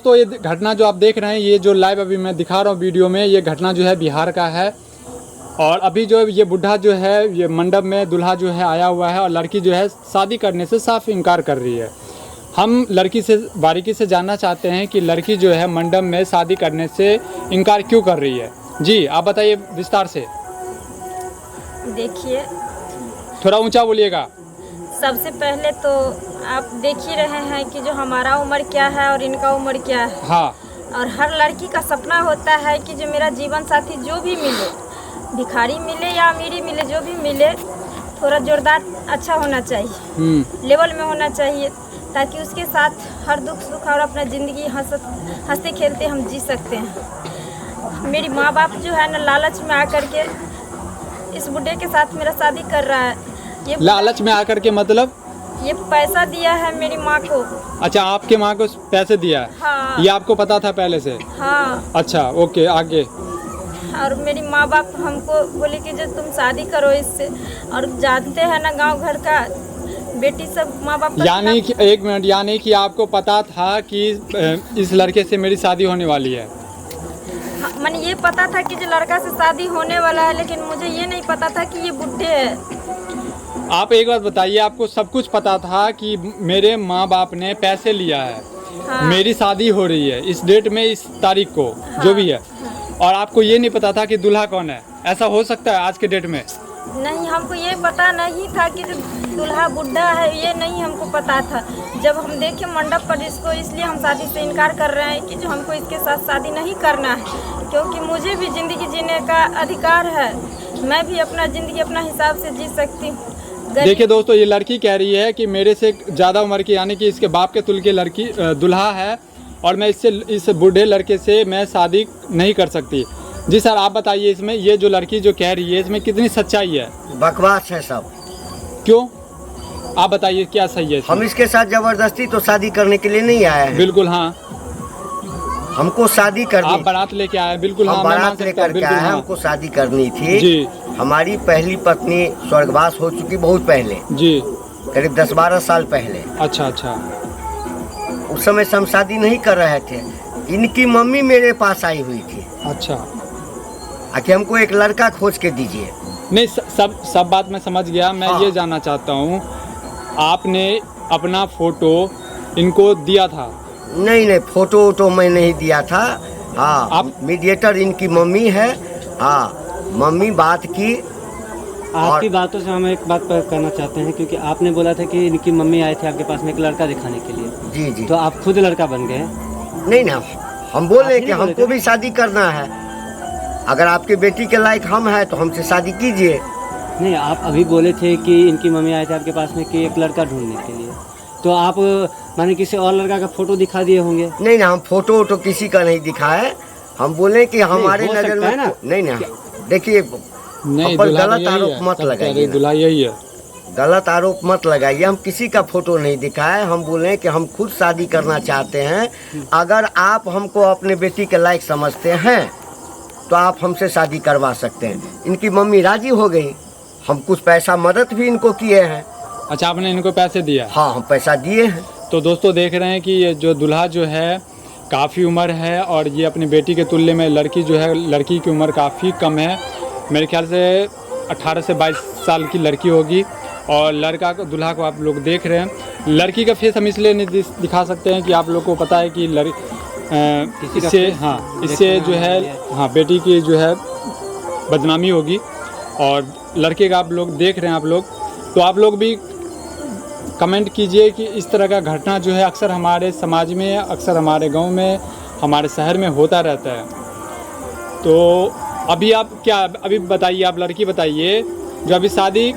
दोस्तों ये घटना जो आप देख रहे हैं, ये जो लाइव अभी मैं दिखा रहा हूँ वीडियो में, ये घटना जो है बिहार का है। और अभी जो ये बुढ़ा जो है, ये मंडप में दूल्हा जो है आया हुआ है और लड़की जो है शादी करने से साफ इनकार कर रही है। हम लड़की से बारीकी से जानना चाहते हैं कि लड़की जो है मंडप में शादी करने से इनकार क्यों कर रही है। जी आप बताइए विस्तार से। देखिए, थोड़ा ऊंचा बोलिएगा। सबसे पहले तो आप देख ही रहे हैं कि जो हमारा उम्र क्या है और इनका उम्र क्या है। हाँ। और हर लड़की का सपना होता है कि जो मेरा जीवन साथी जो भी मिले, भिखारी मिले या अमीरी मिले, जो भी मिले, थोड़ा जोरदार अच्छा होना चाहिए, लेवल में होना चाहिए, ताकि उसके साथ हर दुख सुख और अपना ज़िंदगी हंसते खेलते हम जी सकते हैं। मेरी माँ बाप जो है ना, लालच में आकर के इस बुढ़े के साथ मेरा शादी कर रहा है। ये लालच में आकर के मतलब? ये पैसा दिया है मेरी माँ को। अच्छा, आपके माँ को पैसे दिया है? हाँ। ये आपको पता था पहले से? हाँ। अच्छा, ओके, आगे। और मेरी माँ बाप हमको बोले कि जो तुम शादी करो इससे, और जानते हैं ना गांव घर का बेटी सब माँ बाप। यानी कि एक मिनट, यानी कि आपको पता था कि इस लड़के से मेरी शादी होने वाली है? मैंने ये पता था कि जो लड़का से शादी होने वाला है, लेकिन मुझे ये नहीं पता था कि ये बुढ़े है। आप एक बात बताइए, आपको सब कुछ पता था कि मेरे माँ बाप ने पैसे लिया है? हाँ। मेरी शादी हो रही है इस डेट में, इस तारीख को। हाँ। जो भी है। हाँ। और आपको ये नहीं पता था कि दूल्हा कौन है? ऐसा हो सकता है आज के डेट में? नहीं, हमको ये पता नहीं था कि जो दूल्हा बुढ़ा है, ये नहीं हमको पता था। जब हम देखे मंडप पर इसको, इसलिए हम शादी से इनकार कर रहे हैं कि जो हमको इसके साथ शादी नहीं करना है, क्योंकि मुझे भी ज़िंदगी जीने का अधिकार है। मैं भी अपना ज़िंदगी अपना हिसाब से जी सकती हूँ। देखिए दोस्तों, ये लड़की कह रही है कि मेरे से ज़्यादा उम्र की, यानी कि इसके बाप के तुल के लड़की दूल्हा है, और मैं इस बूढ़े लड़के से मैं शादी नहीं कर सकती। जी सर, आप बताइए, इसमें ये जो लड़की जो कह रही है, इसमें कितनी सच्चाई है? बकवास है सब। क्यों? आप बताइए क्या सही है? हम इसके साथ जबरदस्ती तो शादी करने के लिए नहीं आए हैं। बिल्कुल हाँ। हमको शादी करनी। आप बारात लेके आए? बिल्कुल हाँ, बारात लेकर के आए हैं। हमको शादी करनी थी जी। हमारी पहली पत्नी स्वर्गवास हो चुकी बहुत पहले जी, करीब 10-12 साल पहले। अच्छा अच्छा। उस समय से हम शादी नहीं कर रहे थे। इनकी मम्मी मेरे पास आई हुई थी। अच्छा। कि हमको एक लड़का खोज के दीजिए। नहीं, सब बात मैं समझ गया। मैं ये जानना चाहता हूँ, आपने अपना फोटो इनको दिया था? नहीं, फोटो वोटो मैं नहीं दिया था। हाँ, आप मीडिएटर इनकी मम्मी है। हाँ, मम्मी बात की। आपकी बातों से हम एक बात करना चाहते हैं, क्योंकि आपने बोला था कि इनकी मम्मी आए थे आपके पास में एक लड़का दिखाने के लिए। जी जी। तो आप खुद लड़का बन गए? नहीं ना, हम बोल रहे कि हमको भी शादी करना है। अगर आपके बेटी के लायक हम हैं तो हमसे शादी कीजिए। नहीं, आप अभी बोले थे कि इनकी मम्मी आए थे आपके पास में कि एक लड़का ढूंढने के लिए, तो आप माने किसी और लड़का का फोटो दिखा दिए होंगे? नहीं ना, हम फोटो वोटो किसी का नहीं दिखाए। हम बोले कि हमारे नजर में ना। नहीं ना, देखिए, गलत आरोप मत लगाइए। यही है, गलत आरोप मत लगाइए। हम किसी का फोटो नहीं दिखाए। हम बोले कि हम खुद शादी करना चाहते हैं। अगर आप हमको अपने बेटी के लायक समझते हैं तो आप हमसे शादी करवा सकते हैं। इनकी मम्मी राजी हो गई। हम कुछ पैसा मदद भी इनको किए हैं। अच्छा, आपने इनको पैसे दिया? हाँ, हम पैसा दिए हैं। तो दोस्तों देख रहे हैं कि ये जो दूल्हा जो है काफ़ी उम्र है, और ये अपनी बेटी के तुल्य में लड़की जो है, लड़की की उम्र काफ़ी कम है। मेरे ख्याल से 18 से 22 साल की लड़की होगी। और लड़का को, दूल्हा को आप लोग देख रहे हैं। लड़की का फेस हम इसलिए नहीं दिखा सकते हैं कि आप लोग को पता है कि इससे जो है हाँ बेटी की जो है बदनामी होगी। और लड़के का आप लोग देख रहे हैं, आप लोग तो आप लोग भी कमेंट कीजिए कि इस तरह का घटना जो है अक्सर हमारे समाज में, अक्सर हमारे गांव में, हमारे शहर में होता रहता है। तो अभी आप क्या, अभी बताइए, आप लड़की बताइए, जो अभी शादी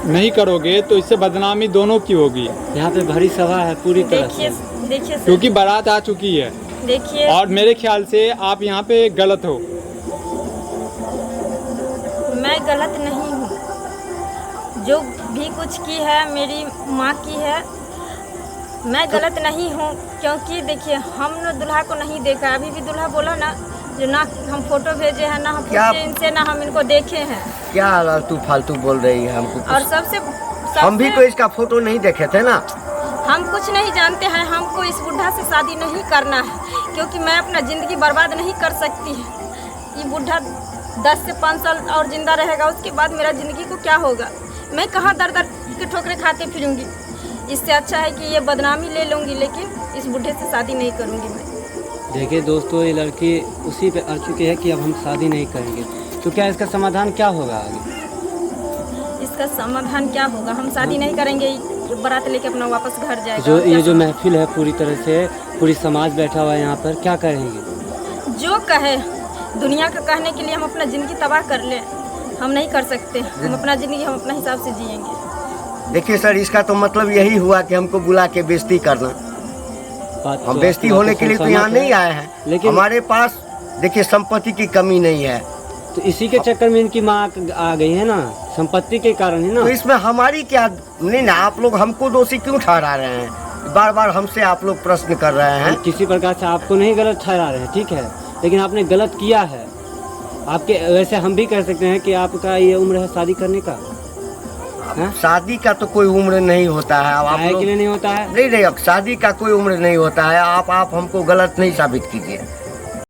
नहीं करोगे तो इससे बदनामी दोनों की होगी। यहाँ पे भरी सभा है पूरी तरह से। देखिए, क्योंकि बारात आ चुकी है। देखिए, और मेरे ख्याल से आप यहाँ पे गलत हो। मैं गलत नहीं हूँ। जो भी कुछ की है मेरी माँ की है। मैं गलत नहीं हूँ, क्योंकि देखिए, हमने दूल्हा को नहीं देखा। अभी भी दूल्हा बोला ना, जो ना हम फोटो भेजे हैं, ना हम पूछे इनसे, ना हम इनको देखे हैं। क्या तू फालतू बोल रही है हमको? और सबसे हम भी तो इसका फोटो नहीं देखे थे ना। हम कुछ नहीं जानते हैं, हमको इस बुढ़ा से शादी नहीं करना है, क्योंकि मैं अपना ज़िंदगी बर्बाद नहीं कर सकती। ये बुढ़ा 10 से 5 साल और ज़िंदा रहेगा, उसके बाद मेरा ज़िंदगी को क्या होगा? मैं कहाँ दर दर के ठोकरे खाते फिरूंगी? इससे अच्छा है कि ये बदनामी ले लूँगी, लेकिन इस बुढ़े से शादी नहीं करूँगी मैं। देखिए दोस्तों, ये लड़की उसी पे अड़ चुकी है कि अब हम शादी नहीं करेंगे। तो क्या इसका समाधान क्या होगा आगे? इसका समाधान क्या होगा? हम शादी नहीं करेंगे, ये बारात लेके अपना वापस घर जाएगा। जो और क्या ये जो महफिल है पूरी तरह से पूरी समाज बैठा हुआ है यहाँ पर, क्या करेंगे? जो कहे, दुनिया का कहने के लिए हम अपना ज़िंदगी तबाह कर लें, हम नहीं कर सकते। हम अपना ज़िंदगी हम अपना हिसाब से जिएंगे। देखिए सर, इसका तो मतलब यही हुआ कि हमको बुला के बेइज्जती करना। हम बेइज्जती होने के लिए तो यहाँ नहीं आए हैं, लेकिन हमारे पास देखिए संपत्ति की कमी नहीं है। तो इसी के चक्कर में इनकी माँ आ गई है ना, संपत्ति के कारण है ना। तो इसमें हमारी क्या नहीं ना, आप लोग हमको दोषी क्यों ठहरा रहे हैं? बार बार हमसे आप लोग प्रश्न कर रहे हैं। किसी प्रकार से आपको नहीं गलत ठहरा रहे हैं, ठीक है, लेकिन आपने गलत किया है। आपके वैसे हम भी कह सकते हैं कि आपका ये उम्र है शादी करने का। शादी का तो कोई उम्र नहीं होता है। अब आप के लिए नहीं होता है? नहीं, अब शादी का कोई उम्र नहीं होता है। आप हमको गलत नहीं साबित कीजिए।